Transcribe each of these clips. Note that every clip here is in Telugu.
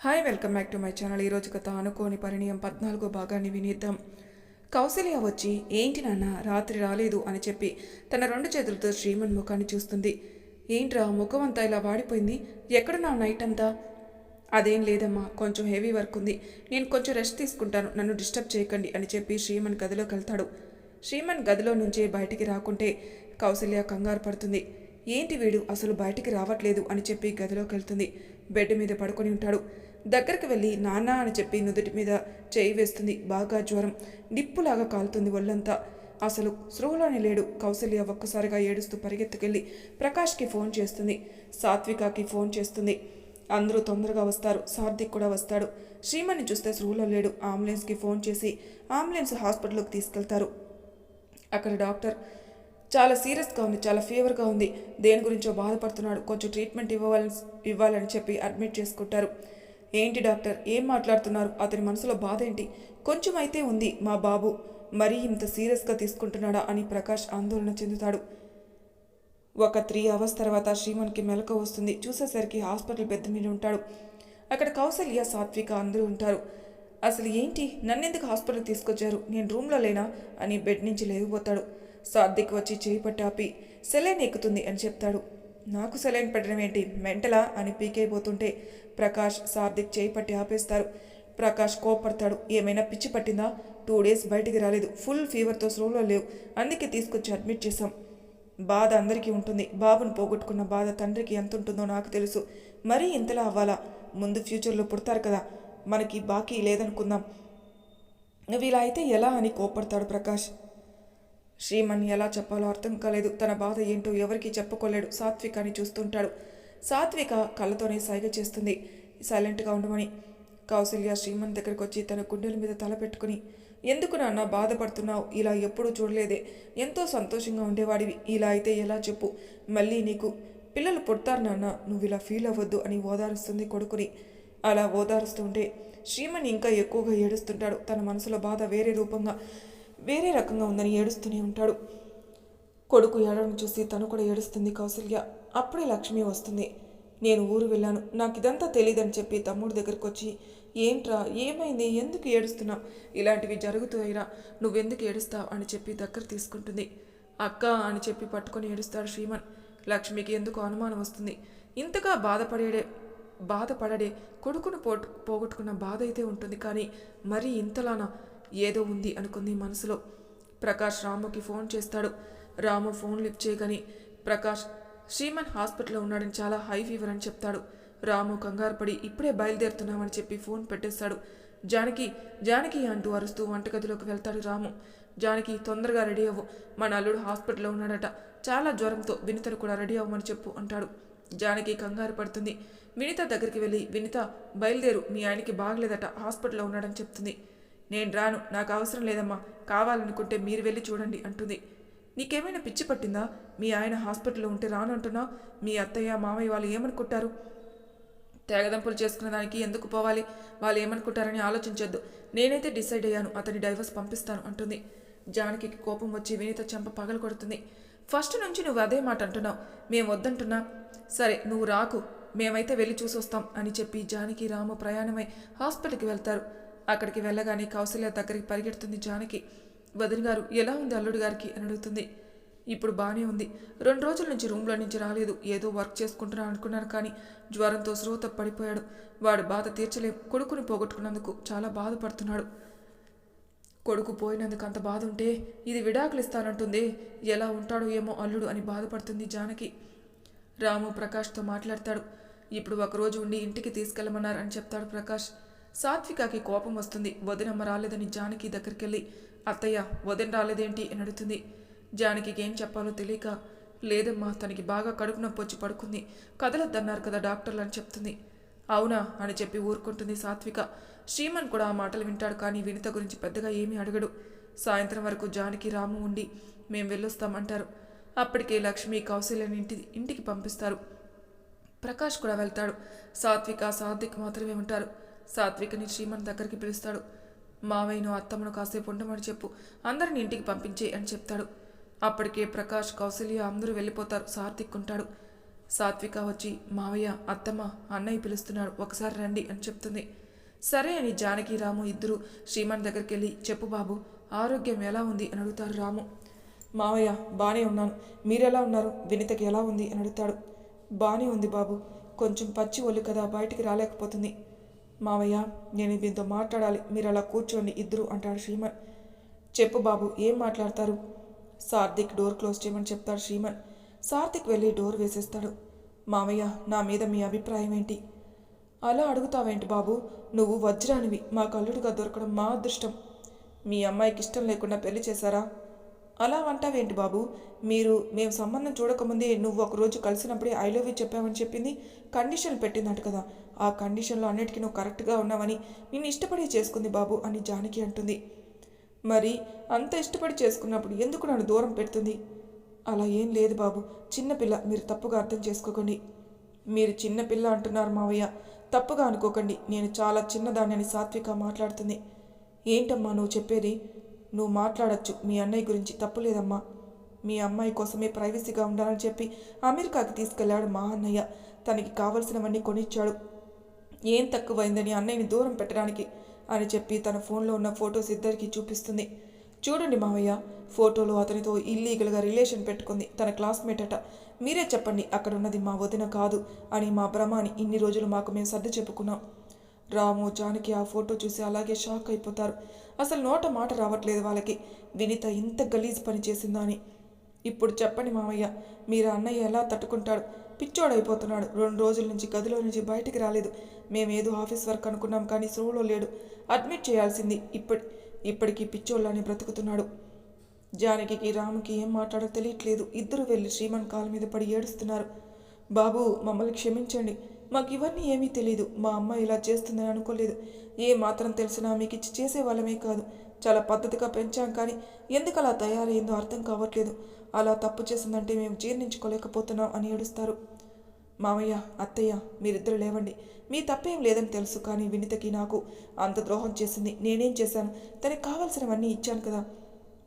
Hi welcome back to my channel. ఈరోజు కథ అనుకోని పరిణయం 14 భాగాన్ని వినిద్దాం. కౌసల్య వచ్చి ఏంటి నాన్న రాత్రి రాలేదు అని చెప్పి తన 2 చేతులతో శ్రీమన్ ముఖాన్ని చూస్తుంది. ఏంట్రా ముఖం అంతా ఇలా వాడిపోయింది, ఎక్కడున్నా నైట్ అంతా? అదేం లేదమ్మా, కొంచెం హెవీ వర్క్ ఉంది, నేను కొంచెం రెస్ట్ తీసుకుంటాను, నన్ను డిస్టర్బ్ చేయకండి అని చెప్పి శ్రీమన్ గదిలోకి వెళ్తాడు. శ్రీమన్ గదిలో నుంచి బయటికి రాకుంటే కౌసల్య కంగారు పడుతుంది. ఏంటి వీడు అసలు బయటికి రావట్లేదు అని చెప్పి గదిలోకి వెళ్తుంది. బెడ్ మీద పడుకొని ఉంటాడు. దగ్గరికి వెళ్ళి నాన్న అని చెప్పి నుదుటి మీద చేయి వేస్తుంది. బాగా జ్వరం, నిప్పులాగా కాలుతుంది ఒళ్ళంతా. అసలు స్పృహలోనే లేడు. కౌసల్య ఒక్కసారిగా ఏడుస్తూ పరిగెత్తుకెళ్ళి ప్రకాష్కి ఫోన్ చేస్తుంది, సాత్వికకి ఫోన్ చేస్తుంది. అందరూ తొందరగా వస్తారు. సార్థిక్ కూడా వస్తాడు. శ్రీమన్ని చూస్తే స్పృహలో లేడు. అంబులెన్స్కి ఫోన్ చేసి అంబులెన్స్ హాస్పిటల్కి తీసుకెళ్తారు. అక్కడ డాక్టర్ చాలా సీరియస్గా ఉంది, చాలా ఫీవర్గా ఉంది, దేని గురించో బాధపడుతున్నాడు, కొంచెం ట్రీట్మెంట్ ఇవ్వాలని చెప్పి అడ్మిట్ చేసుకుంటారు. ఏంటి డాక్టర్ ఏం మాట్లాడుతున్నారు, అతని మనసులో బాధ ఏంటి? కొంచెం అయితే ఉంది మా బాబు, మరీ ఇంత సీరియస్గా తీసుకుంటున్నాడా అని ప్రకాష్ ఆందోళన చెందుతాడు. ఒక 3 అవర్స్ తర్వాత శ్రీమన్కి మెలకువ వస్తుంది. చూసేసరికి హాస్పిటల్ బెడ్ మీద ఉంటాడు. అక్కడ కౌసల్య, సాత్విక అందరూ ఉంటారు. అసలు ఏంటి, నన్నెందుకు హాస్పిటల్కి తీసుకొచ్చారు, నేను రూమ్లో లేనా అని బెడ్ నుంచి లేకపోతాడు. సాత్విక్ వచ్చి చేయి పట్టి ఆపి సెలైన్ ఎక్కుతుంది అని చెప్తాడు. నాకు సెలైన్ పెట్టడం ఏంటి, మెంటలా అని పీకైపోతుంటే ప్రకాష్, సార్థిక్ చేయి పట్టి ఆపేస్తారు. ప్రకాష్ కోపడతాడు. ఏమైనా పిచ్చి పట్టిందా, 2 డేస్ బయటికి రాలేదు, ఫుల్ ఫీవర్తో స్లోలో లేవు, అందుకే తీసుకొచ్చి అడ్మిట్ చేశాం. బాధ అందరికీ ఉంటుంది, బాబును పోగొట్టుకున్న బాధ తండ్రికి ఎంత ఉంటుందో నాకు తెలుసు, మరీ ఇంతలా అవ్వాలా? ముందు ఫ్యూచర్లో పుడతారు కదా, మనకి బాకీ లేదనుకుందాం, నువ్వు ఇలా అయితే ఎలా అని కోపడతాడు ప్రకాష్. శ్రీమన్ ఎలా చెప్పాలో అర్థం కాలేదు. తన బాధ ఏంటో ఎవరికీ చెప్పుకోలేడు. సాత్వికని చూస్తుంటాడు. సాత్విక కళ్ళతోనే సైగ చేస్తుంది సైలెంట్గా ఉండమని. కౌసల్య శ్రీమన్ దగ్గరికి వచ్చి తన గుండెల మీద తల పెట్టుకుని, ఎందుకు నాన్న బాధపడుతున్నావు, ఇలా ఎప్పుడూ చూడలేదే, ఎంతో సంతోషంగా ఉండేవాడివి, ఇలా అయితే ఎలా చెప్పు, మళ్ళీ నీకు పిల్లలు పుడతారు నాన్న, నువ్వు ఇలా ఫీల్ అవ్వద్దు అని ఓదారుస్తుంది కొడుకుని. అలా ఓదారుస్తుంటే శ్రీమన్ ఇంకా ఎక్కువగా ఏడుస్తుంటాడు. తన మనసులో బాధ వేరే రకంగా ఉందని ఏడుస్తూనే ఉంటాడు. కొడుకు ఏడవడం చూసి తను కూడా ఏడుస్తుంది కౌసల్య. అప్పుడే లక్ష్మి వస్తుంది. నేను ఊరు వెళ్ళాను, నాకు ఇదంతా తెలియదని చెప్పి తమ్ముడి దగ్గరకు వచ్చి, ఏంట్రా ఏమైంది, ఎందుకు ఏడుస్తున్నావు, ఇలాంటివి జరుగుతాయిరా, నువ్వెందుకు ఏడుస్తావు అని చెప్పి దగ్గర తీసుకుంటుంది. అక్క అని చెప్పి పట్టుకొని ఏడుస్తాడు శ్రీమన్. లక్ష్మికి ఎందుకు అనుమానం వస్తుంది. ఇంతగా బాధపడడే కొడుకును పోగొట్టుకున్న బాధ అయితే ఉంటుంది, కానీ మరీ ఇంతలానా, ఏదో ఉంది అనుకుంది మనసులో. ప్రకాష్ రాముకి ఫోన్ చేస్తాడు. రాము ఫోన్ లిఫ్ట్ చేయగానే ప్రకాష్ శ్రీమన్ హాస్పిటల్లో ఉన్నాడని, చాలా హై ఫీవర్ అని చెప్తాడు. రాము కంగారు పడి ఇప్పుడే బయలుదేరుతున్నామని చెప్పి ఫోన్ పెట్టేస్తాడు. జానకి జానకి అంటూ అరుస్తూ వంటగదిలోకి వెళ్తాడు రాము. జానకి తొందరగా రెడీ అవ్వు, మన అల్లుడు హాస్పిటల్లో ఉన్నాడట, చాలా జ్వరంతో, వినితను కూడా రెడీ అవ్వమని చెప్పు అంటాడు. జానకి కంగారు పడుతుంది. వినిత దగ్గరికి వెళ్ళి, వినిత బయలుదేరు, మీ ఆయనకి బాగలేదట, హాస్పిటల్లో ఉన్నాడని చెప్తుంది. నేను రాను, నాకు అవసరం లేదమ్మా, కావాలనుకుంటే మీరు వెళ్ళి చూడండి అంటుంది. నీకేమైనా పిచ్చి పట్టిందా, మీ ఆయన హాస్పిటల్లో ఉంటే రాను అంటున్నావు, మీ అత్తయ్య మామయ్య వాళ్ళు ఏమనుకుంటారు, తెగదంపులు చేసుకున్న దానికి ఎందుకు పోవాలి, వాళ్ళు ఏమనుకుంటారని ఆలోచించొద్దు, నేనైతే డిసైడ్ అయ్యాను, అతని డైవర్స్ పంపిస్తాను అంటుంది. జానకి కోపం వచ్చి వినీత చెంప పగలు కొడుతుంది. ఫస్ట్ నుంచి నువ్వు అదే మాట అంటున్నావు, మేము వద్దంటున్నా, సరే నువ్వు రాకు, మేమైతే వెళ్ళి చూసొస్తాం అని చెప్పి జానకి రాము ప్రయాణమై హాస్పిటల్కి వెళ్తారు. అక్కడికి వెళ్ళగానే కౌసల్య దగ్గరికి పరిగెడుతుంది జానకి. వదిన గారు ఎలా ఉంది అల్లుడు గారికి అని అడుగుతుంది. ఇప్పుడు బాగానే ఉంది, 2 రోజుల నుంచి రూమ్లో నుంచి రాలేదు, ఏదో వర్క్ చేసుకుంటున్నాను అనుకున్నాను, కానీ జ్వరంతో స్రోత పడిపోయాడు, వాడు బాధ తీర్చలేం, కొడుకుని పోగొట్టుకున్నందుకు చాలా బాధపడుతున్నాడు, కొడుకు పోయినందుకు అంత బాధ ఉంటే ఇది విడాకులు ఇస్తానంటుంది, ఎలా ఉంటాడో ఏమో అల్లుడు అని బాధపడుతుంది జానకి. రాము ప్రకాష్తో మాట్లాడతాడు. ఇప్పుడు 1 రోజు ఉండి ఇంటికి తీసుకెళ్ళమన్నారు అని చెప్తాడు ప్రకాష్. సాత్వికకి కోపం వస్తుంది. వదినమ్మ రాలేదని జానకి దగ్గరికి వెళ్ళి, అత్తయ్య వదిన రాలేదేంటి అని అడుగుతుంది. జానకికి ఏం చెప్పాలో తెలియక, లేదమ్మా తనకి బాగా కడుపు నొప్పి వచ్చి పడుకుంది, కదలొద్దన్నారు కదా డాక్టర్లు అని చెప్తుంది. అవునా అని చెప్పి ఊరుకుంటుంది సాత్విక. శ్రీమన్ కూడా ఆ మాటలు వింటాడు, కానీ వినిత గురించి పెద్దగా ఏమీ అడగడు. సాయంత్రం వరకు జానకి రాము ఉండి మేం వెళ్ళొస్తామంటారు. అప్పటికే లక్ష్మి కౌశల్యని ఇంటికి పంపిస్తారు. ప్రకాష్ కూడా వెళ్తాడు. సాత్విక, సాత్విక్ మాత్రమే ఉంటారు. సాత్వికని శ్రీమన్ దగ్గరికి పిలుస్తాడు. మావయ్యను అత్తమ్మను కాసేపు ఉండమని చెప్పు, అందరిని ఇంటికి పంపించే అని చెప్తాడు. అప్పటికే ప్రకాష్, కౌసల్య అందరూ వెళ్ళిపోతారు. సాత్విక్ ఉంటాడు. సాత్విక వచ్చి మావయ్య అత్తమ్మ అన్నయ్య పిలుస్తున్నాడు ఒకసారి రండి అని చెప్తుంది. సరే అని జానకి రాము ఇద్దరు శ్రీమన్ దగ్గరికి వెళ్ళి చెప్పు బాబు ఆరోగ్యం ఎలా ఉంది అని అడుగుతారు. రాము మావయ్య బానే ఉన్నాను, మీరెలా ఉన్నారు, వినితకి ఎలా ఉంది అని అడుగుతాడు. బానే ఉంది బాబు, కొంచెం పచ్చి ఒళ్ళు కదా బయటికి రాలేకపోతుంది. మావయ్య నేను దీంతో మాట్లాడాలి, మీరు అలా కూర్చోండి ఇద్దరు అంటాడు శ్రీమన్. చెప్పు బాబు ఏం మాట్లాడతారు? సార్థిక్ డోర్ క్లోజ్ చేయమని చెప్తాడు శ్రీమన్. సార్థిక్ వెళ్ళి డోర్ వేసేస్తాడు. మావయ్య నా మీద మీ అభిప్రాయం ఏంటి? అలా అడుగుతావేంటి బాబు, నువ్వు వజ్రానివి, మా కల్లుడుగా దొరకడం మా అదృష్టం. మీ అమ్మాయికి ఇష్టం లేకుండా పెళ్లి చేశారా? అలా అంటావేంటి బాబు, మేము సంబంధం చూడకముందే నువ్వు ఒకరోజు కలిసినప్పుడే ఐ లవ్ యూ చెప్పావని చెప్పింది, కండిషన్ పెట్టిందంట కదా, ఆ కండిషన్లో అన్నిటికీ నువ్వు కరెక్ట్గా ఉన్నావని నేను ఇష్టపడి చేసుకుంది బాబు అని జానకి అంటుంది. మరి అంత ఇష్టపడి చేసుకున్నప్పుడు ఎందుకు నన్ను దూరం పెడుతుంది? అలా ఏం లేదు బాబు, చిన్నపిల్ల, మీరు తప్పుగా అర్థం చేసుకోకండి. మీరు చిన్నపిల్ల అంటున్నారు మావయ్య, తప్పుగా అనుకోకండి, నేను చాలా చిన్నదాన్ని అని సాత్విక మాట్లాడుతుంది. ఏంటమ్మా నువ్వు చెప్పేది? నువ్వు మాట్లాడచ్చు మీ అన్నయ్య గురించి, తప్పులేదమ్మా. మీ అమ్మాయి కోసమే ప్రైవసీగా ఉండాలని చెప్పి అమెరికాకి తీసుకెళ్లాడు మా అన్నయ్య, తనకి కావలసినవన్నీ కొనిచ్చాడు. ఏం తక్కువైందని అన్నయ్యని దూరం పెట్టడానికి అని చెప్పి తన ఫోన్లో ఉన్న ఫొటోస్ ఇద్దరికి చూపిస్తుంది. చూడండి మావయ్య, ఫోటోలో అతనితో ఇల్లీగల్గా రిలేషన్ పెట్టుకుంది, తన క్లాస్మేట్ అట. మీరే చెప్పండి అక్కడ ఉన్నది మా వదిన కాదు అని మా భ్రమాని ఇన్ని రోజులు మాకు మేము సర్ది చెప్పుకున్నాం. రాము జానకి ఆ ఫోటో చూసి అలాగే షాక్ అయిపోతారు. అసలు నోట మాట రావట్లేదు వాళ్ళకి, వినిత ఇంత గలీజ్ పని చేసిందా అని. ఇప్పుడు చెప్పండి మావయ్య, మీరు అన్నయ్య ఎలా తట్టుకుంటాడు? పిచ్చోడైపోతున్నాడు, 2 రోజుల నుంచి గదిలో నుంచి బయటికి రాలేదు. మేమేదో ఆఫీస్ వర్క్ అనుకున్నాం కానీ స్లోలో లేడు, అడ్మిట్ చేయాల్సింది. ఇప్పటికీ పిచ్చోళ్ళని బ్రతుకుతున్నాడు. జానకి రాముకి ఏం మాట్లాడో తెలియట్లేదు. ఇద్దరు వెళ్ళి శ్రీమన్ కాలు మీద పడి ఏడుస్తున్నారు. బాబు మమ్మల్ని క్షమించండి, మాకు ఇవన్నీ ఏమీ తెలియదు, మా అమ్మాయి ఇలా చేస్తుందని అనుకోలేదు. ఏ మాత్రం తెలిసినా మీకు ఇచ్చి చేసేవాళ్ళమే కాదు, చాలా పద్ధతిగా పెంచాం, కానీ ఎందుకు అలా తయారైందో అర్థం కావట్లేదు. అలా తప్పు చేసిందంటే మేము జీర్ణించుకోలేకపోతున్నాం అని ఏడుస్తారు. మామయ్య అత్తయ్య మీరిద్దరు లేవండి, మీ తప్పేం లేదని తెలుసు, కానీ వినితకి నాకు అంత ద్రోహం చేసింది, నేనేం చేశాను? తనకి కావాల్సినవన్నీ ఇచ్చాను కదా,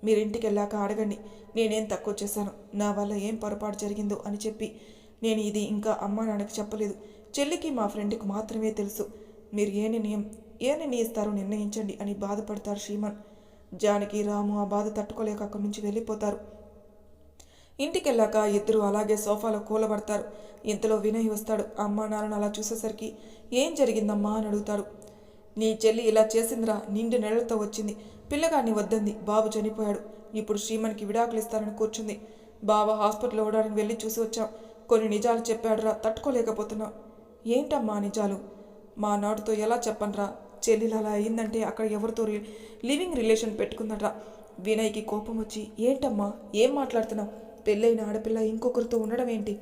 మీరింటికి వెళ్ళాక అడగండి నేనేం తక్కువ చేశాను, నా వల్ల ఏం పొరపాటు జరిగిందో అని చెప్పి. నేను ఇది ఇంకా అమ్మా నాన్నకి చెప్పలేదు, చెల్లికి మా ఫ్రెండ్కి మాత్రమే తెలుసు. మీరు ఏ నిర్ణయిస్తారో నిర్ణయించండి అని బాధపడతారు శ్రీమన్. జానకి రాము ఆ బాధ తట్టుకోలేక అక్కడి నుంచి వెళ్ళిపోతారు. ఇంటికెళ్ళాక ఇద్దరు అలాగే సోఫాలో కూలబడతారు. ఇంతలో వినయ్ వస్తాడు. అమ్మా నాన్నను అలా చూసేసరికి ఏం జరిగిందమ్మా అని అడుగుతాడు. నీ చెల్లి ఇలా చేసిందిరా, నిండు నెలలతో వచ్చింది, పిల్లగాడిని వద్దంది, బాబు చనిపోయాడు, ఇప్పుడు శ్రీమన్కి విడాకులు ఇస్తారని కూర్చుంది. బావ హాస్పిటల్ ఇవ్వడానికి వెళ్ళి చూసి వచ్చాం, కొన్ని నిజాలు చెప్పాడురా, తట్టుకోలేకపోతున్నాం. ఏంటమ్మా నిజాలు? మా నాటుతో ఎలా చెప్పనరా, చెల్లిలు అలా అయిందంటే అక్కడ ఎవరితో లివింగ్ రిలేషన్ పెట్టుకుందట్రా. వినయ్కి కోపం వచ్చి ఏంటమ్మా ఏం మాట్లాడుతున్నావు, పెళ్ళైన ఆడపిల్ల ఇంకొకరితో ఉండడం ఏంటి?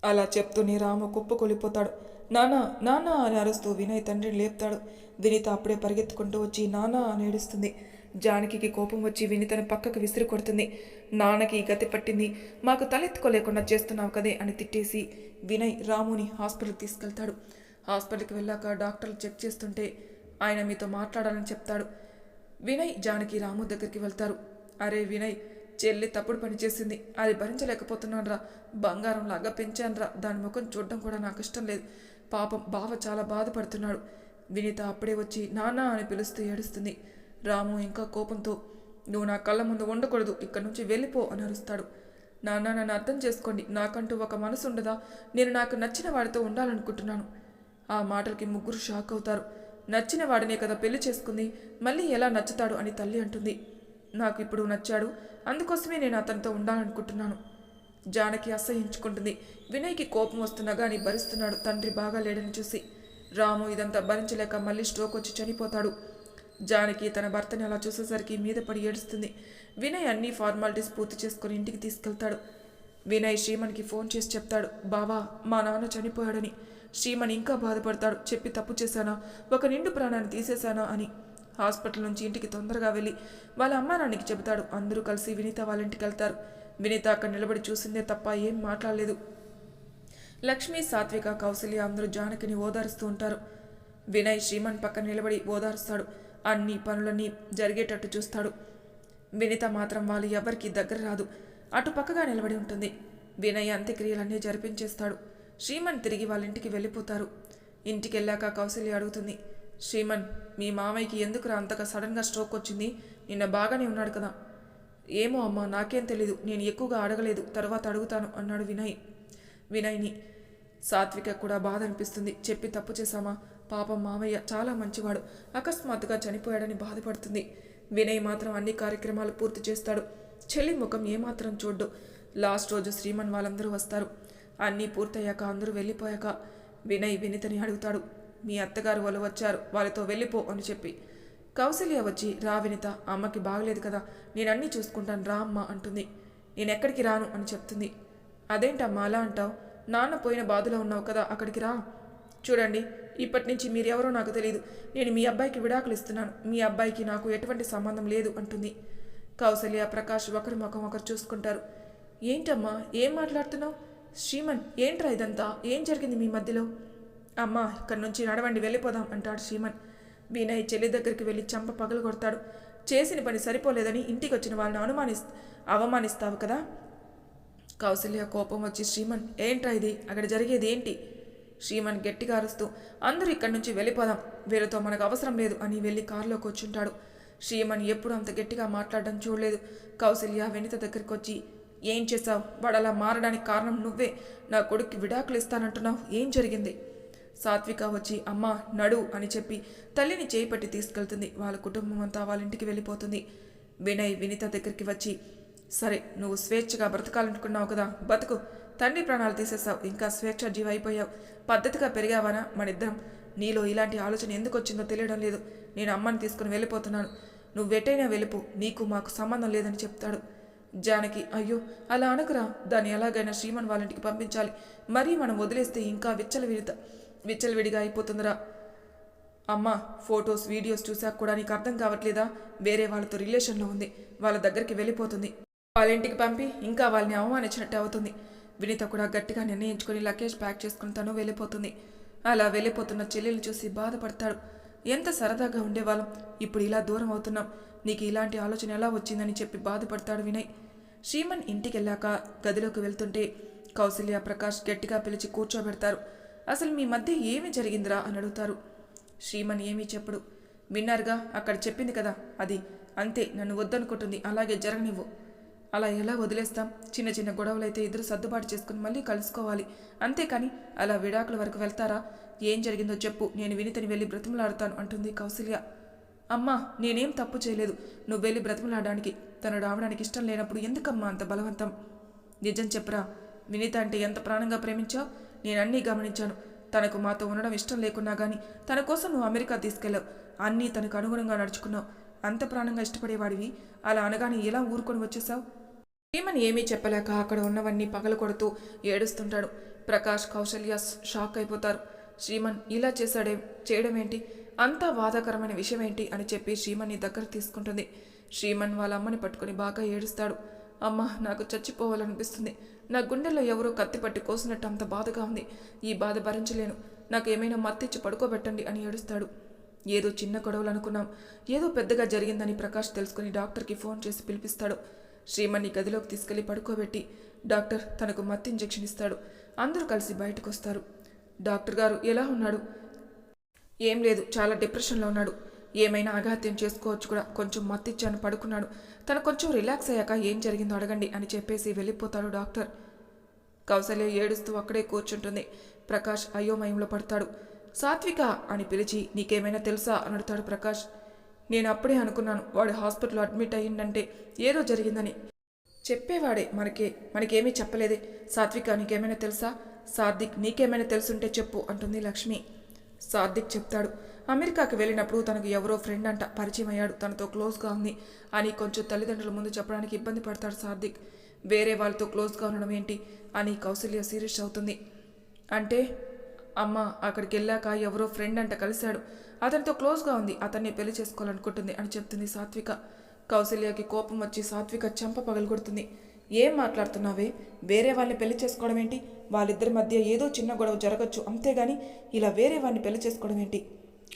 అలా చెప్తూనే రాము కుప్పకొలిపోతాడు. నానా నానా అని అరుస్తూ వినయ్ తండ్రిని లేపుతాడు. వినిత అప్పుడే పరిగెత్తుకుంటూ వచ్చి నానా అని ఏడుస్తుంది. జానకి కోపం వచ్చి వినితను పక్కకు విసిరి కొడుతుంది. నాన్నకి గతి పట్టింది, మాకు తలెత్తుకోలేకుండా చేస్తున్నావు కదే అని తిట్టేసి వినయ్ రాముని హాస్పిటల్కి తీసుకెళ్తాడు. హాస్పిటల్కి వెళ్ళాక డాక్టర్లు చెక్ చేస్తుంటే ఆయన మీతో మాట్లాడాలని చెప్తాడు. వినయ్ జానకి రాము దగ్గరికి వెళ్తారు. అరే వినయ్, చెల్లి తప్పుడు పని చేసింది, అది భరించలేకపోతున్నాను రా, బంగారం లాగా పెంచానురా, దాని ముఖం చూడడం కూడా నాకు ఇష్టం లేదు, పాపం బావ చాలా బాధపడుతున్నాడు. వినిత అప్పుడే వచ్చి నాన్న అని పిలుస్తూ ఏడుస్తుంది. రాము ఇంకా కోపంతో నువ్వు నా కళ్ళ ముందు ఉండకూడదు, ఇక్కడి నుంచి వెళ్ళిపో అని అరుస్తాడు. నాన్న నన్ను అర్థం చేసుకోండి, నాకంటూ ఒక మనసు ఉండదా, నేను నాకు నచ్చిన వాడితో ఉండాలనుకుంటున్నాను. ఆ మాటలకి ముగ్గురు షాక్ అవుతారు. నచ్చిన వాడినే కదా పెళ్లి చేసుకుంది, మళ్ళీ ఎలా నచ్చుతాడు అని తల్లి అంటుంది. నాకు ఇప్పుడు నచ్చాడు, అందుకోసమే నేను అతనితో ఉండాలనుకుంటున్నాను. జానకి అసహించుకుంటుంది. వినయ్కి కోపం వస్తున్నా కానీ భరిస్తున్నాడు తండ్రి బాగా లేడని చూసి. రాము ఇదంతా భరించలేక మళ్ళీ స్ట్రోక్ వచ్చి చనిపోతాడు. జానకి తన భర్తని అలా చూసేసరికి మీద పడి ఏడుస్తుంది. వినయ్ అన్ని ఫార్మాలిటీస్ పూర్తి చేసుకుని ఇంటికి తీసుకెళ్తాడు. వినయ్ శ్రీమన్కి ఫోన్ చేసి చెప్తాడు, బావా మా నాన్న చనిపోయాడని. శ్రీమన్ ఇంకా బాధపడతాడు, చెప్పి తప్పు చేశానా, ఒక నిండు ప్రాణాన్ని తీసేశానా అని. హాస్పిటల్ నుంచి ఇంటికి తొందరగా వెళ్ళి వాళ్ళ అమ్మా నాన్నకి చెబుతాడు. అందరూ కలిసి వినీత వాళ్ళ ఇంటికి వెళ్తారు. వినీత అక్కడ నిలబడి చూసిందే తప్ప ఏం మాట్లాడలేదు. లక్ష్మి, సాత్విక, కౌసల్య అందరూ జానకిని ఓదారుస్తూ ఉంటారు. వినయ్ శ్రీమన్ పక్కన నిలబడి ఓదారుస్తాడు. అన్ని పనులన్నీ జరిగేటట్టు చూస్తాడు. వినీత మాత్రం వాళ్ళు ఎవరికి దగ్గర రాదు, అటు పక్కగా నిలబడి ఉంటుంది. వినయ్ అంత్యక్రియలన్నీ జరిపించేస్తాడు. శ్రీమన్ తిరిగి వాళ్ళ ఇంటికి వెళ్ళిపోతారు. ఇంటికి వెళ్ళాక కౌసల్య అడుగుతుంది, శ్రీమన్, మీ మామయ్యకి ఎందుకురా అంతగా సడన్గా స్ట్రోక్ వచ్చింది? నిన్న బాగానే ఉన్నాడు కదా? ఏమో అమ్మా, నాకేం తెలీదు, నేను ఎక్కువగా అడగలేదు, తర్వాత అడుగుతాను అన్నాడు వినయ్ని. సాత్విక కూడా బాధ అనిపిస్తుంది. చెప్పి తప్పు చేశామా? పాపం మామయ్య చాలా మంచివాడు, అకస్మాత్తుగా చనిపోయాడని బాధపడుతుంది. వినయ్ మాత్రం అన్ని కార్యక్రమాలు పూర్తి చేస్తాడు. చెల్లి ముఖం ఏమాత్రం చూడ్డు. లాస్ట్ రోజు శ్రీమన్ వాళ్ళందరూ వస్తారు. అన్నీ పూర్తయ్యాక అందరూ వెళ్ళిపోయాక వినయ్ వినితని అడుగుతాడు, మీ అత్తగారు వాళ్ళు వచ్చారు, వాళ్ళతో వెళ్ళిపో అని చెప్పి. కౌసల్య వచ్చి, రా వినిత, అమ్మకి బాగలేదు కదా, నేనన్నీ చూసుకుంటాను, రా అమ్మ అంటుంది. నేనెక్కడికి రాను అని చెప్తుంది. అదేంటమ్మా అలా అంటావు? నాన్న పోయిన బాధలో ఉన్నావు కదా, అక్కడికి రా. చూడండి, ఇప్పటి నుంచి మీరెవరో నాకు తెలియదు. నేను మీ అబ్బాయికి విడాకులు ఇస్తున్నాను. మీ అబ్బాయికి నాకు ఎటువంటి సంబంధం లేదు అంటుంది. కౌసల్య, ప్రకాష్ ఒకరి ముఖం ఒకరు చూసుకుంటారు. ఏంటమ్మా, ఏం మాట్లాడుతున్నావు? శ్రీమన్, ఏంట్రా ఇదంతా? ఏం జరిగింది మీ మధ్యలో? అమ్మా, ఇక్కడి నుంచి నడవండి, వెళ్ళిపోదాం అంటాడు శ్రీమన్. వినయ్ చెల్లి దగ్గరికి వెళ్ళి చంప పగలు కొడతాడు. చేసిన పని సరిపోలేదని ఇంటికి వచ్చిన వాళ్ళని అవమానిస్తావు కదా? కౌసల్య కోపం వచ్చి, శ్రీమన్, ఏంట్రా ఇది? అక్కడ జరిగేది ఏంటి? శ్రీమన్ గట్టిగా అరుస్తూ, అందరూ ఇక్కడి నుంచి వెళ్ళిపోదాం, వీరితో మనకు అవసరం లేదు అని వెళ్ళి కారులో కూర్చుంటాడు. శ్రీమన్ ఎప్పుడు అంత గట్టిగా మాట్లాడడం చూడలేదు. కౌసల్య వినిత దగ్గరికి వచ్చి, ఏం చేశావు? వాడు అలా మారడానికి కారణం నువ్వే. నా కొడుక్కి విడాకులు ఇస్తానంటున్నావు, ఏం జరిగింది? సాత్విక వచ్చి, అమ్మా నడు అని చెప్పి తల్లిని చేయి పట్టి తీసుకెళ్తుంది. వాళ్ళ కుటుంబం అంతా వాళ్ళ ఇంటికి వెళ్ళిపోతుంది. వినయ్ వినిత దగ్గరికి వచ్చి, సరే, నువ్వు స్వేచ్ఛగా బ్రతకాలనుకున్నావు కదా, బతుకు. తండ్రి ప్రాణాలు తీసేసావు, ఇంకా స్వేచ్ఛ జీవ అయిపోయావు. పద్ధతిగా పెరిగావానా మనిద్దరం? నీలో ఇలాంటి ఆలోచన ఎందుకు వచ్చిందో తెలియడం లేదు. నేను అమ్మని తీసుకుని వెళ్ళిపోతున్నాను, నువ్వెటైనా వెళ్ళిపో, నీకు మాకు సంబంధం లేదని చెప్తాడు. జానకి, అయ్యో అలా అనకురా, దాన్ని ఎలాగైనా శ్రీమన్ వాళ్ళ ఇంటికి పంపించాలి. మరీ మనం వదిలేస్తే ఇంకా విచ్చలవిడిగా అయిపోతుందిరా. అమ్మ, ఫొటోస్ వీడియోస్ చూసాక కూడా నీకు అర్థం కావట్లేదా? వేరే వాళ్ళతో రిలేషన్లో ఉంది, వాళ్ళ దగ్గరికి వెళ్ళిపోతుంది. వాళ్ళ ఇంటికి పంపి ఇంకా వాళ్ళని అవమానించినట్టే అవుతుంది. వినిత కూడా గట్టిగా నిర్ణయించుకుని లగేజ్ ప్యాక్ చేసుకుని తను వెళ్ళిపోతుంది. అలా వెళ్ళిపోతున్న చెల్లెల్ని చూసి బాధపడతాడు. ఎంత సరదాగా ఉండేవాళ్ళం, ఇప్పుడు ఇలా దూరం అవుతున్నాం, నీకు ఇలాంటి ఆలోచన ఎలా వచ్చిందని చెప్పి బాధపడతాడు వినయ్. శ్రీమన్ ఇంటికి వెళ్ళాక గదిలోకి వెళ్తుంటే కౌసల్య, ప్రకాష్ గట్టిగా పిలిచి కూర్చోబెడతారు. అసలు మీ మధ్య ఏమి జరిగిందిరా అని అడుగుతారు. శ్రీమన్ ఏమీ చెప్పడు. విన్నారుగా, అక్కడ చెప్పింది కదా, అది అంతే, నన్ను వద్దనుకుంటుంది, అలాగే జరగనివ్వు. అలా ఎలా వదిలేస్తాం? చిన్న చిన్న గొడవలైతే ఇద్దరు సర్దుబాటు చేసుకుని మళ్ళీ కలుసుకోవాలి, అంతేకాని అలా విడాకుల వరకు వెళ్తారా? ఏం జరిగిందో చెప్పు, నేను వినితని వెళ్ళి బ్రతిమలాడతాను అంటుంది కౌసల్య. అమ్మా, నేనేం తప్పు చేయలేదు, నువ్వు వెళ్ళి బ్రతిమలాడడానికి. తను రావడానికి ఇష్టం లేనప్పుడు ఎందుకమ్మా అంత బలవంతం? నిజం చెప్పరా, వినిత అంటే ఎంత ప్రాణంగా ప్రేమించావు? నేనన్నీ గమనించాను. తనకు మాతో ఉండడం ఇష్టం లేకున్నా కానీ తన కోసం నువ్వు అమెరికా తీసుకెళ్ళావు, అన్నీ తనకు అనుగుణంగా నడుచుకున్నావు. అంత ప్రాణంగా ఇష్టపడేవాడివి, అలా అనగానే ఎలా ఊరుకొని వచ్చేసావు? శ్రీమన్ ఏమీ చెప్పలేక అక్కడ ఉన్నవన్నీ పగలు కొడుతూ ఏడుస్తుంటాడు. ప్రకాష్, కౌసల్య షాక్ అయిపోతారు. శ్రీమన్ ఇలా చేయడం ఏంటి? అంతా బాధాకరమైన విషయం ఏంటి అని చెప్పి శ్రీమన్ని దగ్గర తీసుకుంటుంది. శ్రీమన్ వాళ్ళ అమ్మని పట్టుకుని బాగా ఏడుస్తాడు. అమ్మ, నాకు చచ్చిపోవాలనిపిస్తుంది, నా గుండెల్లో ఎవరో కత్తి పట్టి కోసినట్టు అంత బాధగా ఉంది, ఈ బాధ భరించలేను, నాకు ఏమైనా మత్తిచ్చి పడుకోబెట్టండి అని ఏడుస్తాడు. ఏదో చిన్న గొడవలు అనుకున్నాం, ఏదో పెద్దగా జరిగిందని ప్రకాష్ తెలుసుకుని డాక్టర్కి ఫోన్ చేసి పిలిపిస్తాడు. శ్రీమన్ని గదిలోకి తీసుకెళ్లి పడుకోబెట్టి డాక్టర్ తనకు మత్తు ఇంజెక్షన్ ఇస్తాడు. అందరూ కలిసి బయటకు వస్తారు. డాక్టర్ గారు ఎలా ఉన్నాడు? ఏం లేదు, చాలా డిప్రెషన్లో ఉన్నాడు, ఏమైనా అఘాత్యం చేసుకోవచ్చు కూడా, కొంచెం మత్తిచ్చాను, పడుకున్నాడు, తను కొంచెం రిలాక్స్ అయ్యాక ఏం జరిగిందో అడగండి అని చెప్పేసి వెళ్ళిపోతాడు డాక్టర్. కౌసల్య ఏడుస్తూ అక్కడే కూర్చుంటుంది. ప్రకాష్ అయోమయంలో పడతాడు. సాత్విక అని పిలిచి, నీకేమైనా తెలుసా అని అడుగుతాడు ప్రకాష్. నేను అప్పుడే అనుకున్నాను, వాడు హాస్పిటల్లో అడ్మిట్ అయ్యిందంటే ఏదో జరిగిందని. చెప్పేవాడే, మనకేమీ చెప్పలేదే. సాత్విక, నీకేమైనా తెలుసా? సాత్విక్, నీకేమైనా తెలుసుంటే చెప్పు అంటుంది లక్ష్మి. సాత్విక్ చెప్తాడు, అమెరికాకి వెళ్ళినప్పుడు తనకు ఎవరో ఫ్రెండ్ అంట పరిచయం అయ్యాడు, తనతో క్లోజ్గా ఉంది అని కొంచెం తల్లిదండ్రుల ముందు చెప్పడానికి ఇబ్బంది పడతాడు సాత్విక్. వేరే వాళ్ళతో క్లోజ్గా ఉండడం ఏంటి అని కౌసల్య సీరియస్ అవుతుంది. అంటే అమ్మ, అక్కడికి వెళ్ళాక ఎవరో ఫ్రెండ్ అంట కలిశాడు, అతనితో క్లోజ్గా ఉంది, అతన్ని పెళ్లి చేసుకోవాలనుకుంటుంది అని చెప్తుంది సాత్విక. కౌసల్యకి కోపం వచ్చి సాత్విక చెంప పగలగొడుతుంది. ఏం మాట్లాడుతున్నావే? వేరే వాళ్ళని పెళ్లి చేసుకోవడం ఏంటి? వాళ్ళిద్దరి మధ్య ఏదో చిన్న గొడవ జరగచ్చు, అంతేగాని ఇలా వేరే వాడిని పెళ్లి చేసుకోవడం ఏంటి?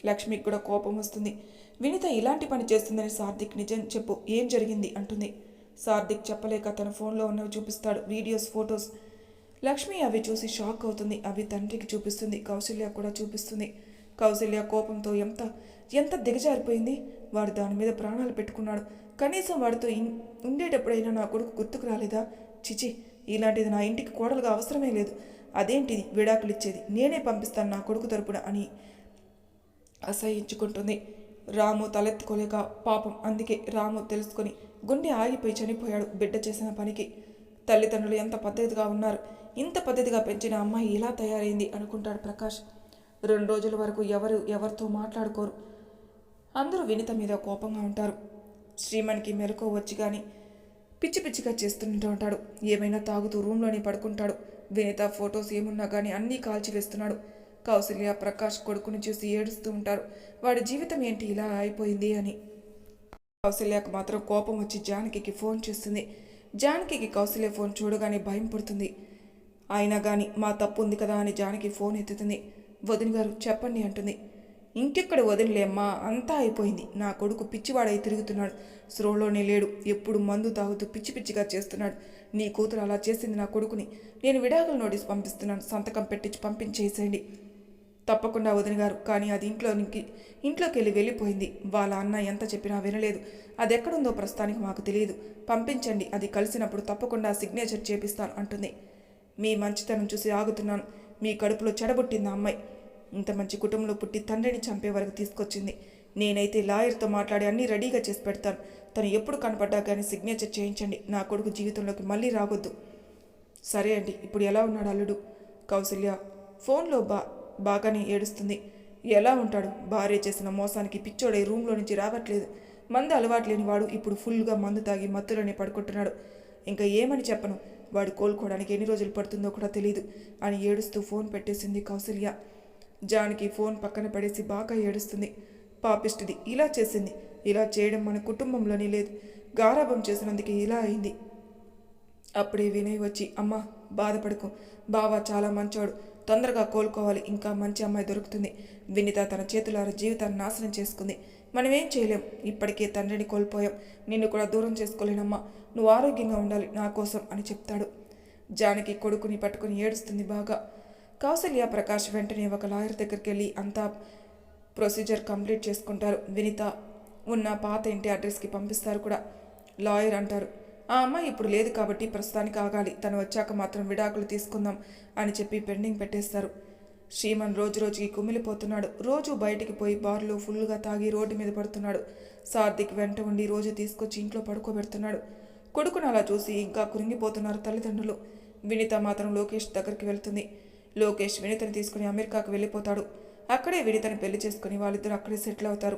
లక్ష్మికి కూడా కోపం వస్తుంది. వినిత ఇలాంటి పని చేస్తుందని సార్థిక్ నిజం చెప్పు, ఏం జరిగింది అంటుంది. సార్థిక్ చెప్పలేక తన ఫోన్లో ఉన్నవి చూపిస్తాడు, వీడియోస్, ఫొటోస్. లక్ష్మి అవి చూసి షాక్ అవుతుంది. అవి తండ్రికి చూపిస్తుంది, కౌశల్య కూడా చూపిస్తుంది. కౌశల్య కోపంతో ఎంత ఎంత దిగజారిపోయింది. వాడు దాని మీద ప్రాణాలు పెట్టుకున్నాడు. కనీసం వాడితో ఉండేటప్పుడైనా నా కొడుకు గుర్తుకు రాలేదా? చిచి, ఇలాంటిది నా ఇంటికి కోడలుగా అవసరమే లేదు. అదేంటిది విడాకులు ఇచ్చేది? నేనే పంపిస్తాను నా కొడుకు తరపున అని అసహించుకుంటుంది. రాము తలెత్తుకోలేక పాపం, అందుకే రాము తెలుసుకొని గుండె ఆగిపోయి చనిపోయాడు బిడ్డ చేసిన పనికి. తల్లిదండ్రులు ఎంత పద్ధతిగా ఉన్నారు, ఇంత పద్ధతిగా పెంచిన అమ్మాయి ఇలా తయారైంది అనుకుంటాడు ప్రకాష్. 2 రోజుల వరకు ఎవరితో మాట్లాడుకోరు. అందరూ వినిత మీద కోపంగా ఉంటారు. శ్రీమణికి మెలకు వచ్చి కానీ పిచ్చి పిచ్చిగా చేస్తుంటూ ఉంటాడు. ఏమైనా తాగుతూ రూమ్లోనే పడుకుంటాడు. వినిత ఫొటోస్ ఏమున్నా కానీ అన్నీ కాల్చివేస్తున్నాడు. కౌశల్య ప్రకాష్ కొడుకుని చూసి ఏడుస్తూ ఉంటారు. వాడి జీవితం ఏంటి ఇలా అయిపోయింది అని. కౌశల్యకు మాత్రం కోపం వచ్చి జానకికి ఫోన్ చేస్తుంది. జానకికి కౌశల్య ఫోన్ చూడగానే భయం పుడుతుంది. అయినా కానీ మా తప్పు ఉంది కదా అని జానకి ఫోన్ ఎత్తుతుంది. వదిన గారు చెప్పండి అంటుంది. ఇంకెక్కడ వదినలేమ్మా, అంతా అయిపోయింది. నా కొడుకు పిచ్చివాడై తిరుగుతున్నాడు, స్రోలోనే లేడు, ఎప్పుడు మందు తాగుతూ పిచ్చి పిచ్చిగా చేస్తున్నాడు. నీ కూతురు అలా చేసింది నా కొడుకుని. నేను విడాకుల నోటీస్ పంపిస్తున్నాను, సంతకం పెట్టించి పంపించేసేయండి. తప్పకుండా వదిన గారు, కానీ అది ఇంట్లోకి వెళ్ళిపోయింది. వాళ్ళ అన్న ఎంత చెప్పినా వినలేదు. అది ఎక్కడుందో ప్రస్తుతానికి మాకు తెలియదు. పంపించండి, అది కలిసినప్పుడు తప్పకుండా సిగ్నేచర్ చేపిస్తాను అంటుంది. మీ మంచితనం చూసి ఆగుతున్నాను. మీ కడుపులో చెడబుట్టింది అమ్మాయి. ఇంత మంచి కుటుంబంలో పుట్టి తండ్రిని చంపే వరకు తీసుకొచ్చింది. నేనైతే లాయర్తో మాట్లాడి అన్నీ రెడీగా చేసి పెడతాను. తను ఎప్పుడు కనపడ్డా కానీ సిగ్నేచర్ చేయించండి. నా కొడుకు జీవితంలోకి మళ్ళీ రావద్దు. సరే అండి, ఇప్పుడు ఎలా ఉన్నాడు అల్లుడు? కౌశల్య ఫోన్లో బాగానే ఏడుస్తుంది. ఎలా ఉంటాడు? భార్య చేసిన మోసానికి పిచ్చోడై రూమ్లో నుంచి రావట్లేదు. మందు అలవాటు లేని వాడు ఇప్పుడు ఫుల్గా మందు తాగి మత్తులోనే పడుకుంటున్నాడు. ఇంకా ఏమని చెప్పను, వాడు కోలుకోవడానికి ఎన్ని రోజులు పడుతుందో కూడా తెలియదు అని ఏడుస్తూ ఫోన్ పెట్టేసింది కౌశల్య. జానకి ఫోన్ పక్కన పడేసి బాగా ఏడుస్తుంది. పాపిష్టిది, ఇలా చేసింది. ఇలా చేయడం మన కుటుంబంలోనే లేదు. గారాబం చేసినందుకే ఇలా అయింది. అప్పుడే వినయ్ వచ్చి, అమ్మ బాధపడుకో, బావ చాలా మంచోడు, తొందరగా కోలుకోవాలి, ఇంకా మంచి అమ్మాయి దొరుకుతుంది. వినిత తన చేతులారా జీవితాన్ని నాశనం చేసుకుంది. మనమేం చేయలేం. ఇప్పటికే తండ్రిని కోల్పోయాం. నిన్ను కూడా దూరం చేసుకోలేనమ్మా. నువ్వు ఆరోగ్యంగా ఉండాలి నా కోసం అని చెప్తాడు. జానకి కొడుకుని పట్టుకుని ఏడుస్తుంది బాగా. కౌశల్య ప్రకాష్ వెంటనే ఒక లాయర్ దగ్గరికి వెళ్ళి అంతా ప్రొసీజర్ కంప్లీట్ చేసుకుంటారు. వినిత ఉన్న పాత ఇంటి అడ్రస్కి పంపిస్తారు కూడా. లాయర్ అంటారు, ఆ అమ్మాయి ఇప్పుడు లేదు కాబట్టి ప్రస్తుతానికి ఆగాలి, తను వచ్చాక మాత్రం విడాకులు తీసుకుందాం అని చెప్పి పెండింగ్ పెట్టేస్తారు. శ్రీమన్ రోజుకి కుమిలిపోతున్నాడు. రోజు బయటికి పోయి బార్లో ఫుల్గా తాగి రోడ్డు మీద పడుతున్నాడు. సార్థిక్ వెంట ఉండి రోజు తీసుకొచ్చి ఇంట్లో పడుకోబెడుతున్నాడు. కొడుకును అలా చూసి ఇంకా కురింగిపోతున్నారు తల్లిదండ్రులు. వినిత మాత్రం లోకేష్ దగ్గరికి వెళ్తుంది. లోకేష్ వినితని తీసుకుని అమెరికాకు వెళ్ళిపోతాడు. అక్కడే వినితని పెళ్లి చేసుకుని వాళ్ళిద్దరూ అక్కడే సెటిల్ అవుతారు.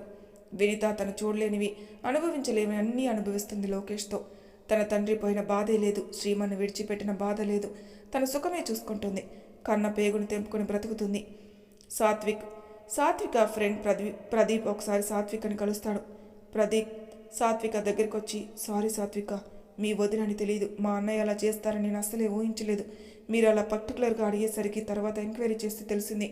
వినిత తను చూడలేనివి, అనుభవించలేని అన్నీ అనుభవిస్తుంది లోకేష్తో. తన తండ్రి పోయిన బాధే లేదు, శ్రీమన్ను విడిచిపెట్టిన బాధ లేదు. తన సుఖమే చూసుకుంటుంది. కన్న పేగుని తెంపుకొని బ్రతుకుతుంది. సాత్విక ఫ్రెండ్ ప్రదీప్ ఒకసారి సాత్వికని కలుస్తాడు. ప్రదీప్ సాత్విక దగ్గరికి వచ్చి, సారీ సాత్విక, మీ వదినని తెలియదు. మా అన్నయ్య అలా చేస్తారని నేను అసలే ఊహించలేదు. మీరు అలా పర్టికులర్గా అడిగేసరికి తర్వాత ఎంక్వైరీ చేస్తే తెలిసింది.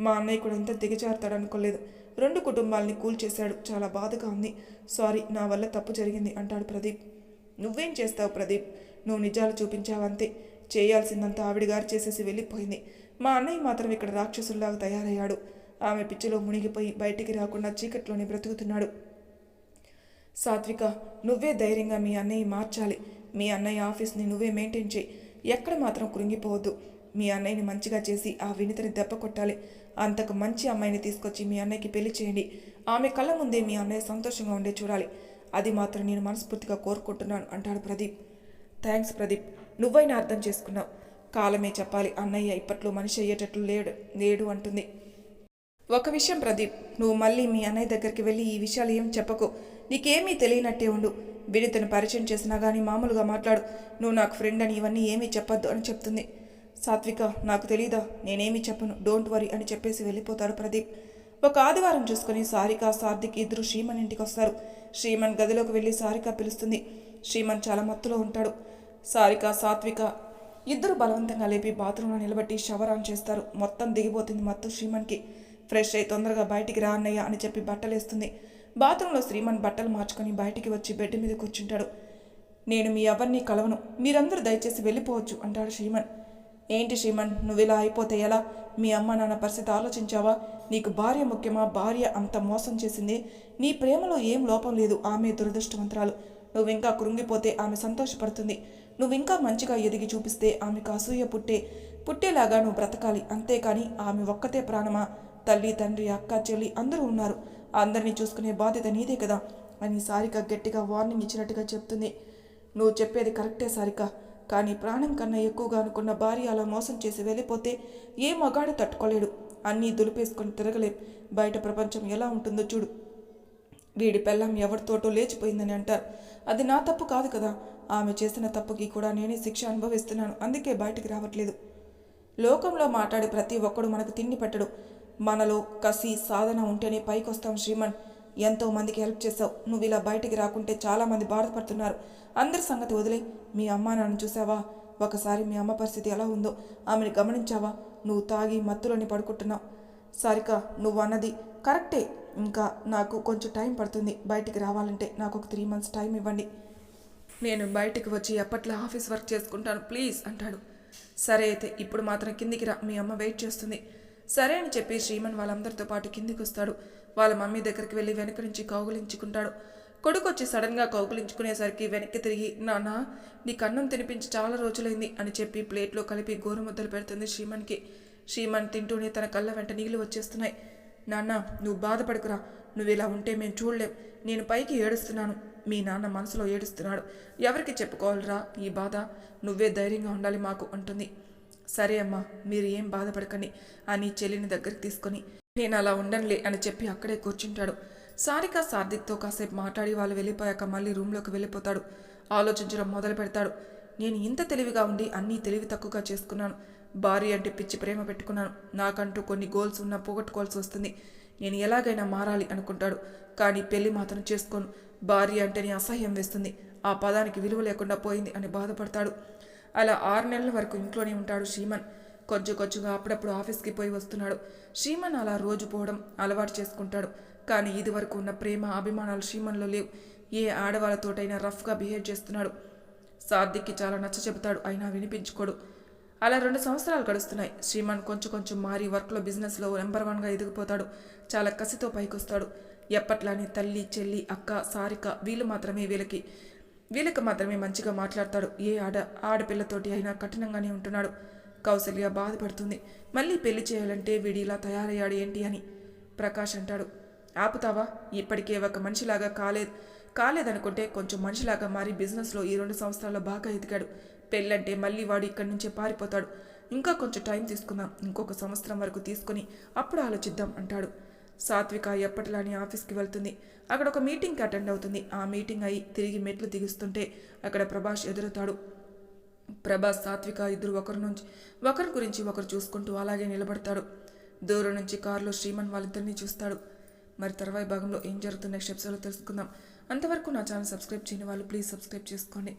మా అన్నయ్య కూడా ఇంత దిగజారుతాడు అనుకోలేదు. 2 కుటుంబాలని కూల్చేశాడు. చాలా బాధగా ఉంది. సారీ, నా వల్ల తప్పు జరిగింది అంటాడు ప్రదీప్. నువ్వేం చేస్తావు ప్రదీప్, నువ్వు నిజాలు చూపించావంతే. చేయాల్సిందంతా ఆవిడగారు చేసేసి వెళ్ళిపోయింది. మా అన్నయ్య మాత్రం ఇక్కడ రాక్షసుల్లాగా తయారయ్యాడు. ఆమె పిచ్చిలో మునిగిపోయి బయటికి రాకుండా చీకట్లోనే బ్రతుకుతున్నాడు. సాత్విక, నువ్వే ధైర్యంగా మీ అన్నయ్య మార్చాలి. మీ అన్నయ్య ఆఫీస్ని నువ్వే మెయింటైన్ చేయి. ఎక్కడ మాత్రం కృంగిపోవద్దు. మీ అన్నయ్యని మంచిగా చేసి ఆ వినితని దెబ్బ కొట్టాలి. అంతకు మంచి అమ్మాయిని తీసుకొచ్చి మీ అన్నయ్యకి పెళ్లి చేయండి. ఆమె కళ్ళ ముందే మీ అన్నయ్య సంతోషంగా ఉండే చూడాలి. అది మాత్రం నేను మనస్ఫూర్తిగా కోరుకుంటున్నాను అంటాడు ప్రదీప్. థ్యాంక్స్ ప్రదీప్, నువ్వైనా అర్థం చేసుకున్నావు. కాలమే చెప్పాలి, అన్నయ్య ఇప్పట్లో మనిషి అయ్యేటట్లు లేడు అంటుంది. ఒక విషయం ప్రదీప్, నువ్వు మళ్ళీ మీ అన్నయ్య దగ్గరికి వెళ్ళి ఈ విషయాలు ఏం చెప్పకు. నీకేమీ తెలియనట్టే ఉండు. వినితను పరిచయం చేసినా కానీ మామూలుగా మాట్లాడు. నువ్వు నాకు ఫ్రెండ్ అని ఇవన్నీ ఏమీ చెప్పొద్దు అని చెప్తుంది. సాత్విక, నాకు తెలీదా, నేనేమీ చెప్పను, డోంట్ వరీ అని చెప్పేసి వెళ్ళిపోతాడు ప్రదీప్. ఒక ఆదివారం చూసుకుని సారిక సార్థిక్ ఇద్దరు శ్రీమన్ ఇంటికి వస్తారు. శ్రీమన్ గదిలోకి వెళ్ళి సారిక పిలుస్తుంది. శ్రీమన్ చాలా మత్తులో ఉంటాడు. సారిక సాత్విక ఇద్దరు బలవంతంగా లేపి బాత్రూంలో నిలబెట్టి షవర్ ఆన్ చేస్తారు. మొత్తం దిగిపోతుంది మత్తు శ్రీమన్కి. ఫ్రెష్ అయి తొందరగా బయటికి రా అన్నయ్య అని చెప్పి బట్టలేస్తుంది. బాత్రూంలో శ్రీమన్ బట్టలు మార్చుకొని బయటికి వచ్చి బెడ్ మీద కూర్చుంటాడు. నేను మీ ఎవరిని కలవను, మీరందరూ దయచేసి వెళ్ళిపోవచ్చు అంటాడు శ్రీమన్. ఏంటి శ్రీమన్, నువ్వు ఇలా అయిపోతే ఎలా? మీ అమ్మ నాన్న పరిస్థితి ఆలోచించావా? నీకు భార్య ముఖ్యమా? భార్య అంత మోసం చేసింది. నీ ప్రేమలో ఏం లోపం లేదు. ఆమె దురదృష్టవంతురాలు. నువ్వు ఇంకా కృంగిపోతే ఆమె సంతోషపడుతుంది. నువ్వు ఇంకా మంచిగా ఎదిగి చూపిస్తే ఆమెకు అసూయ పుట్టేలాగా నువ్వు బ్రతకాలి. అంతేకాని ఆమె ఒక్కతే ప్రాణమా? తల్లి, తండ్రి, అక్క, చెల్లి అందరూ ఉన్నారు. అందరినీ చూసుకునే బాధ్యత నీదే కదా అని సారిక గట్టిగా వార్నింగ్ ఇచ్చినట్టుగా చెప్తుంది. నువ్వు చెప్పేది కరెక్టే సారిక, కానీ ప్రాణం కన్నా ఎక్కువగా అనుకున్న భార్య అలా మోసం చేసి వెళ్ళిపోతే ఏ మగాడు తట్టుకోలేడు. అన్నీ దులిపేసుకొని తిరగలేం. బయట ప్రపంచం ఎలా ఉంటుందో చూడు. వీడి పెళ్ళం ఎవరితోటో లేచిపోయిందని అంటారు. అది నా తప్పు కాదు కదా. ఆమె చేసిన తప్పుకి కూడా నేనే శిక్ష అనుభవిస్తున్నాను. అందుకే బయటికి రావట్లేదు. లోకంలో మాట్లాడే ప్రతి ఒక్కడు మనకు తిండి పెట్టడు. మనలో కసి, సాధన ఉంటేనే పైకొస్తాం శ్రీమన్. ఎంతో మందికి హెల్ప్ చేసావు. నువ్వు ఇలా బయటికి రాకుంటే చాలామంది బాధపడుతున్నారు. అందరి సంగతి వదిలే. మీ అమ్మ నాన్న చూసావా? ఒకసారి మీ అమ్మ పరిస్థితి ఎలా ఉందో ఆమెను గమనించావా? నువ్వు తాగి మత్తులోని పడుకుంటున్నావు. సారిక, నువ్వు అన్నది కరెక్టే. ఇంకా నాకు కొంచెం టైం పడుతుంది బయటికి రావాలంటే. నాకు ఒక 3 months టైం ఇవ్వండి. నేను బయటికి వచ్చి ఎప్పట్లా ఆఫీస్ వర్క్ చేసుకుంటాను ప్లీజ్ అంటాడు. సరే అయితే ఇప్పుడు మాత్రం కిందికి రా, మీ అమ్మ వెయిట్ చేస్తుంది. సరే అని చెప్పి శ్రీమన్ వాళ్ళందరితో పాటు కిందికి వస్తాడు. వాళ్ళ మమ్మీ దగ్గరికి వెళ్ళి వెనక నుంచి కౌగులించుకుంటాడు. కొడుకు వచ్చి సడన్గా కౌగులించుకునేసరికి వెనక్కి తిరిగి, నాన్న నీకు అన్నం తినిపించి చాలా రోజులైంది అని చెప్పి ప్లేట్లో కలిపి గోరుముద్దలు పెడుతుంది శ్రీమన్కి. శ్రీమన్ తింటూనే తన కళ్ళ వెంట నీళ్లు వచ్చేస్తున్నాయి. నాన్న నువ్వు బాధపడుకురా, నువ్వు ఇలా ఉంటే మేము చూడలేం. నేను పైకి ఏడుస్తున్నాను, మీ నాన్న మనసులో ఏడుస్తున్నాడు. ఎవరికి చెప్పుకోవాలిరా ఈ బాధ? నువ్వే ధైర్యంగా ఉండాలి మాకు అంటుంది. సరే అమ్మా, మీరు ఏం బాధపడకండి అని చెల్లిని దగ్గరికి తీసుకొని, నేను అలా ఉండనులే అని చెప్పి అక్కడే కూర్చుంటాడు. సారిక సార్థిక్తో కాసేపు మాట్లాడి వాళ్ళు వెళ్ళిపోయాక మళ్ళీ రూమ్లోకి వెళ్ళిపోతాడు. ఆలోచించడం మొదలు పెడతాడు. నేను ఇంత తెలివిగా ఉండి అన్నీ తెలివి తక్కువగా చేసుకున్నాను. భార్య అంటే పిచ్చి ప్రేమ పెట్టుకున్నాను. నాకంటూ కొన్ని గోల్స్ ఉన్నా పోగొట్టుకోవాల్సి వస్తుంది. నేను ఎలాగైనా మారాలి అనుకుంటాడు. కానీ పెళ్లి మాత్రం చేసుకోను. భార్య అంటేనే అసహ్యం వేస్తుంది. ఆ పదానికి విలువ లేకుండా పోయింది అని బాధపడతాడు. అలా 6 నెలల వరకు ఇంట్లోనే ఉంటాడు శ్రీమన్. కొంచెంగా అప్పుడప్పుడు ఆఫీస్కి పోయి వస్తున్నాడు. శ్రీమన్ అలా రోజు పోవడం అలవాటు చేసుకుంటాడు. కానీ ఇది వరకు ఉన్న ప్రేమ, అభిమానాలు శ్రీమన్లో లేవు. ఏ ఆడవాళ్ళతోటైనా రఫ్గా బిహేవ్ చేస్తున్నాడు. సార్థిక్కి చాలా నచ్చ చెబుతాడు, అయినా వినిపించుకోడు. అలా 2 సంవత్సరాలు గడుస్తున్నాయి. శ్రీమన్ కొంచెం మారి వర్క్లో, బిజినెస్లో నెంబర్ 1గా ఎదిగిపోతాడు. చాలా కసితో పైకొస్తాడు. ఎప్పట్లానే తల్లి, చెల్లి, అక్క, సారిక వీళ్ళకి మాత్రమే మంచిగా మాట్లాడతాడు. ఏ ఆడపిల్లతోటి అయినా కఠినంగానే ఉంటున్నాడు. కౌసల్య బాధపడుతుంది. మళ్ళీ పెళ్లి చేయాలంటే వీడి ఇలా తయారయ్యాడు ఏంటి అని. ప్రకాష్ అంటాడు, ఆపుతావా? ఇప్పటికే ఒక మనిషిలాగా కాలేదనుకుంటే కొంచెం మనిషిలాగా మారి బిజినెస్లో ఈ 2 సంవత్సరాల్లో బాగా ఎదిగాడు. పెళ్ళంటే మళ్ళీ వాడు ఇక్కడి నుంచే పారిపోతాడు. ఇంకా కొంచెం టైం తీసుకుందాం, ఇంకొక సంవత్సరం వరకు తీసుకుని అప్పుడు ఆలోచిద్దాం అంటాడు. సాత్విక ఎప్పటిలానే ఆఫీస్కి వెళ్తుంది. అక్కడ ఒక మీటింగ్కి అటెండ్ అవుతుంది. ఆ మీటింగ్ అయి తిరిగి మెట్లు దిగుస్తుంటే అక్కడ ప్రభాస్ ఎదురుతాడు. ప్రభాస్, సాత్విక ఇద్దరు ఒకరి గురించి ఒకరు చూసుకుంటూ అలాగే నిలబడతాడు. దూరం నుంచి కారులో శ్రీమన్ వాళ్ళిద్దరినీ చూస్తాడు. మరి తర్వాయి భాగంలో ఏం జరుగుతున్న నెక్స్ట్ ఎపిసోడ్లో తెలుసుకుందాం. అంతవరకు నా ఛానల్ సబ్స్క్రైబ్ చేయని వాళ్ళు ప్లీజ్ సబ్స్క్రైబ్ చేసుకోండి.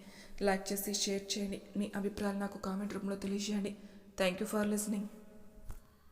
లైక్ చేసి షేర్ చేయండి. మీ అభిప్రాయాలు నాకు కామెంట్ రూపంలో తెలియజేయండి. Thank you for listening.